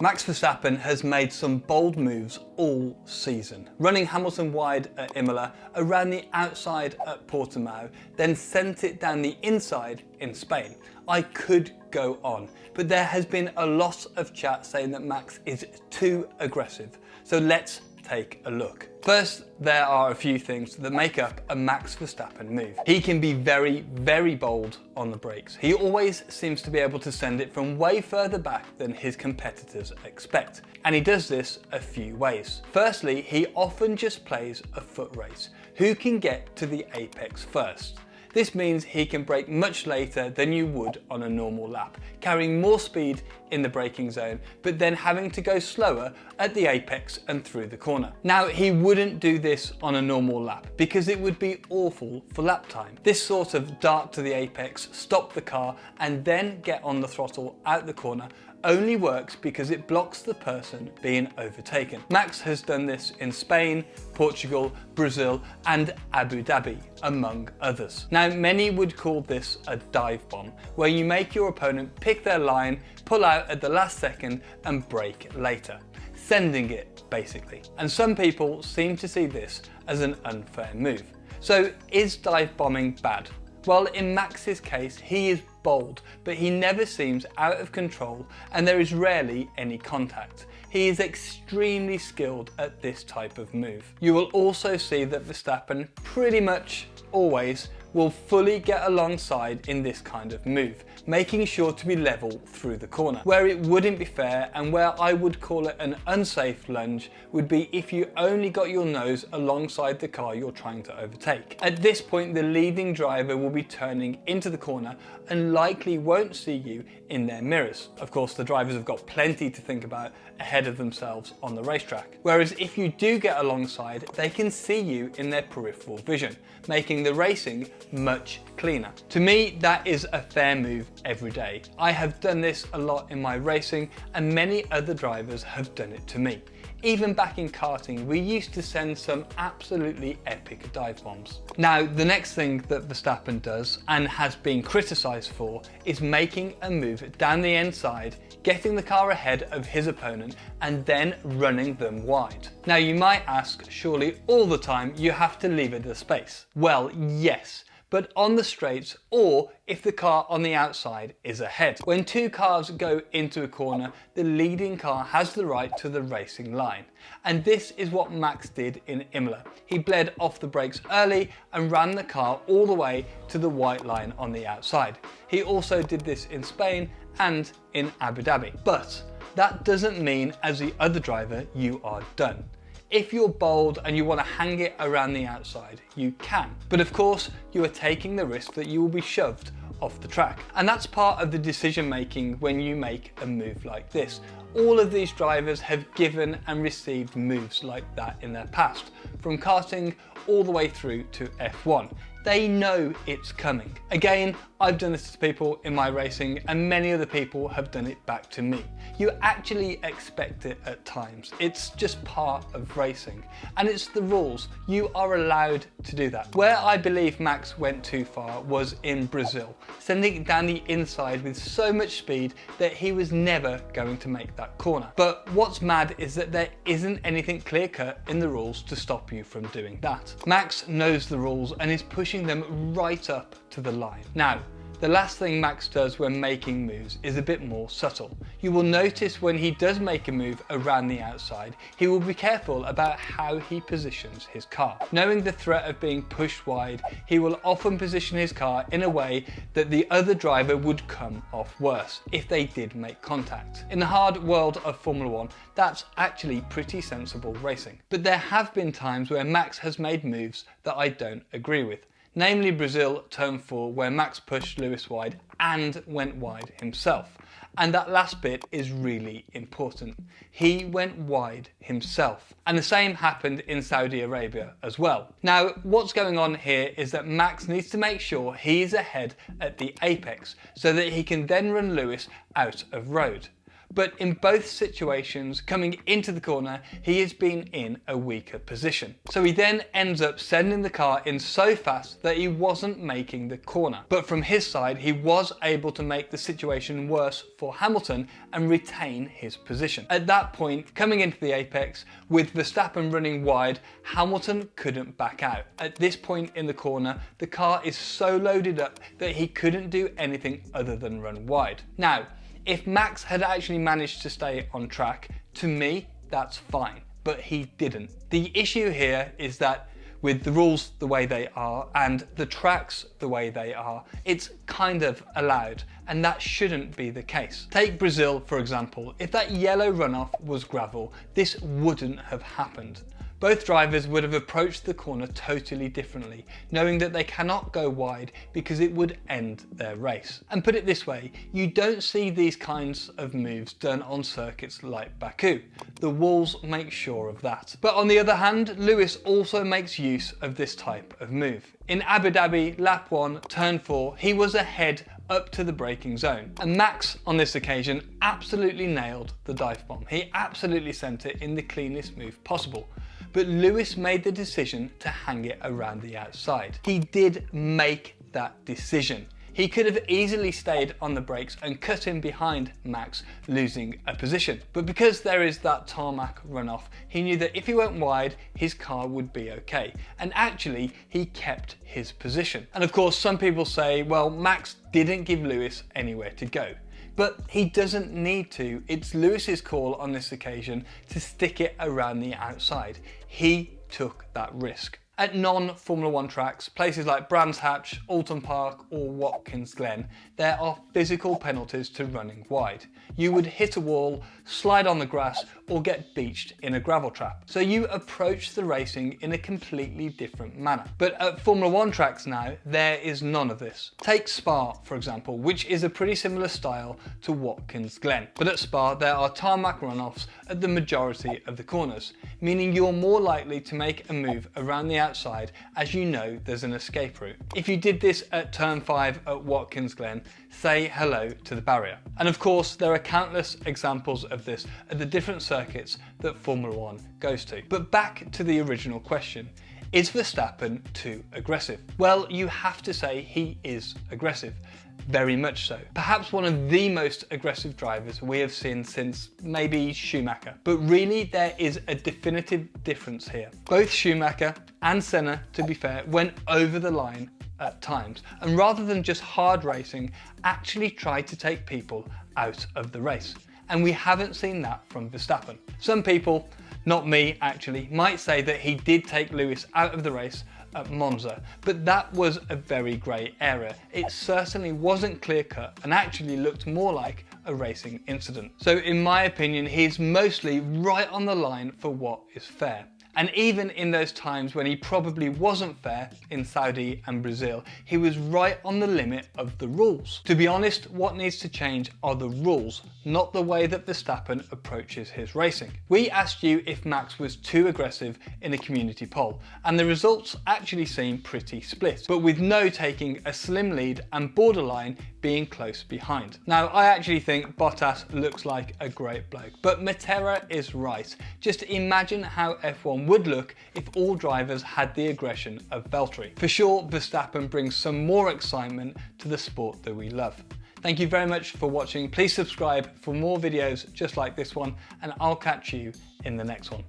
Max Verstappen has made some bold moves all season, running Hamilton wide at Imola, around the outside at Portimao, then sent it down the inside in Spain. I could go on, but there has been a lot of chat saying that Max is too aggressive, so let's take a look. First, there are a few things that make up a Max Verstappen move. He can be very, very bold on the brakes. He always seems to be able to send it from way further back than his competitors expect. And he does this a few ways. Firstly, he often just plays a foot race. Who can get to the apex first? This means he can brake much later than you would on a normal lap, carrying more speed in the braking zone, but then having to go slower at the apex and through the corner. Now, he wouldn't do this on a normal lap because it would be awful for lap time. This sort of dart to the apex, stop the car, and then get on the throttle out the corner only works because it blocks the person being overtaken. Max has done this in Spain, Portugal, Brazil, and Abu Dhabi, among others. Now, many would call this a dive bomb, where you make your opponent pick their line, pull out at the last second, and brake later. Sending it, basically. And some people seem to see this as an unfair move. So, is dive bombing bad? Well, in Max's case, he is bold, but he never seems out of control and there is rarely any contact. He is extremely skilled at this type of move. You will also see that Verstappen pretty much always will fully get alongside in this kind of move, making sure to be level through the corner. Where it wouldn't be fair and where I would call it an unsafe lunge would be if you only got your nose alongside the car you're trying to overtake. At this point, the leading driver will be turning into the corner and likely won't see you in their mirrors. Of course, the drivers have got plenty to think about ahead of themselves on the racetrack. Whereas if you do get alongside, they can see you in their peripheral vision, making the racing much cleaner. To me, that is a fair move every day. I have done this a lot in my racing and many other drivers have done it to me. Even back in karting, we used to send some absolutely epic dive bombs. Now, the next thing that Verstappen does and has been criticised for is making a move down the inside, getting the car ahead of his opponent and then running them wide. Now, you might ask, surely all the time you have to leave it a space? Well, yes. But on the straights, or if the car on the outside is ahead. When two cars go into a corner, the leading car has the right to the racing line. And this is what Max did in Imola. He bled off the brakes early and ran the car all the way to the white line on the outside. He also did this in Spain and in Abu Dhabi. But that doesn't mean, as the other driver, you are done. If you're bold and you want to hang it around the outside, you can. But of course, you are taking the risk that you will be shoved off the track. And that's part of the decision making when you make a move like this. All of these drivers have given and received moves like that in their past, from karting all the way through to F1. They know it's coming. Again, I've done this to people in my racing and many other people have done it back to me. You actually expect it at times. It's just part of racing and it's the rules. You are allowed to do that. Where I believe Max went too far was in Brazil, sending it down the inside with so much speed that he was never going to make that corner. But what's mad is that there isn't anything clear-cut in the rules to stop you from doing that. Max knows the rules and is pushing them right up to the line. Now, the last thing Max does when making moves is a bit more subtle. You will notice when he does make a move around the outside, he will be careful about how he positions his car. Knowing the threat of being pushed wide, he will often position his car in a way that the other driver would come off worse if they did make contact. In the hard world of Formula 1, that's actually pretty sensible racing. But there have been times where Max has made moves that I don't agree with. Namely Brazil turn 4 where Max pushed Lewis wide and went wide himself. And that last bit is really important. He went wide himself. And the same happened in Saudi Arabia as well. Now, what's going on here is that Max needs to make sure he is ahead at the apex so that he can then run Lewis out of road. but in both situations, coming into the corner, he has been in a weaker position. So he then ends up sending the car in so fast that he wasn't making the corner. But from his side, he was able to make the situation worse for Hamilton and retain his position. At that point, coming into the apex, with Verstappen running wide, Hamilton couldn't back out. At this point in the corner, the car is so loaded up that he couldn't do anything other than run wide. Now, if Max had actually managed to stay on track, to me, that's fine, but he didn't. The issue here is that with the rules the way they are and the tracks the way they are, it's kind of allowed, and that shouldn't be the case. Take Brazil, for example. If that yellow runoff was gravel, this wouldn't have happened. Both drivers would have approached the corner totally differently, knowing that they cannot go wide because it would end their race. And put it this way, you don't see these kinds of moves done on circuits like Baku. The walls make sure of that. But on the other hand, Lewis also makes use of this type of move. In Abu Dhabi, lap 1, turn 4, he was ahead up to the braking zone. And Max, on this occasion, absolutely nailed the dive bomb. He absolutely sent it in the cleanest move possible. But Lewis made the decision to hang it around the outside. He did make that decision. He could have easily stayed on the brakes and cut in behind Max, losing a position. But because there is that tarmac runoff, he knew that if he went wide, his car would be okay. And actually, he kept his position. And of course, some people say, well, Max didn't give Lewis anywhere to go. But he doesn't need to. It's Lewis's call on this occasion to stick it around the outside. He took that risk. At non-Formula 1 tracks, places like Brands Hatch, Alton Park or Watkins Glen, there are physical penalties to running wide. You would hit a wall, slide on the grass or get beached in a gravel trap. So you approach the racing in a completely different manner. But at Formula 1 tracks now, there is none of this. Take Spa, for example, which is a pretty similar style to Watkins Glen. But at Spa, there are tarmac runoffs at the majority of the corners, meaning you're more likely to make a move around the outside as you know there's an escape route. If you did this at turn 5 at Watkins Glen, say hello to the barrier. And of course, there are countless examples of this at the different circuits that Formula 1 goes to. But back to the original question, is Verstappen too aggressive? Well, you have to say he is aggressive. Very much so. Perhaps one of the most aggressive drivers we have seen since maybe Schumacher. But really there is a definitive difference here. Both Schumacher and Senna, to be fair, went over the line at times, and rather than just hard racing, actually tried to take people out of the race. And we haven't seen that from Verstappen. Some people, not me actually, might say that he did take Lewis out of the race at Monza, but that was a very grey area. It certainly wasn't clear-cut and actually looked more like a racing incident. So in my opinion, he's mostly right on the line for what is fair. And even in those times when he probably wasn't fair in Saudi and Brazil, he was right on the limit of the rules. To be honest, what needs to change are the rules, not the way that Verstappen approaches his racing. We asked you if Max was too aggressive in a community poll, and the results actually seem pretty split, but with no taking a slim lead and borderline being close behind. Now, I actually think Bottas looks like a great bloke, but Matera is right. Just imagine how F1 would look if all drivers had the aggression of Valtteri. For sure, Verstappen brings some more excitement to the sport that we love. Thank you very much for watching. Please subscribe for more videos just like this one, and I'll catch you in the next one.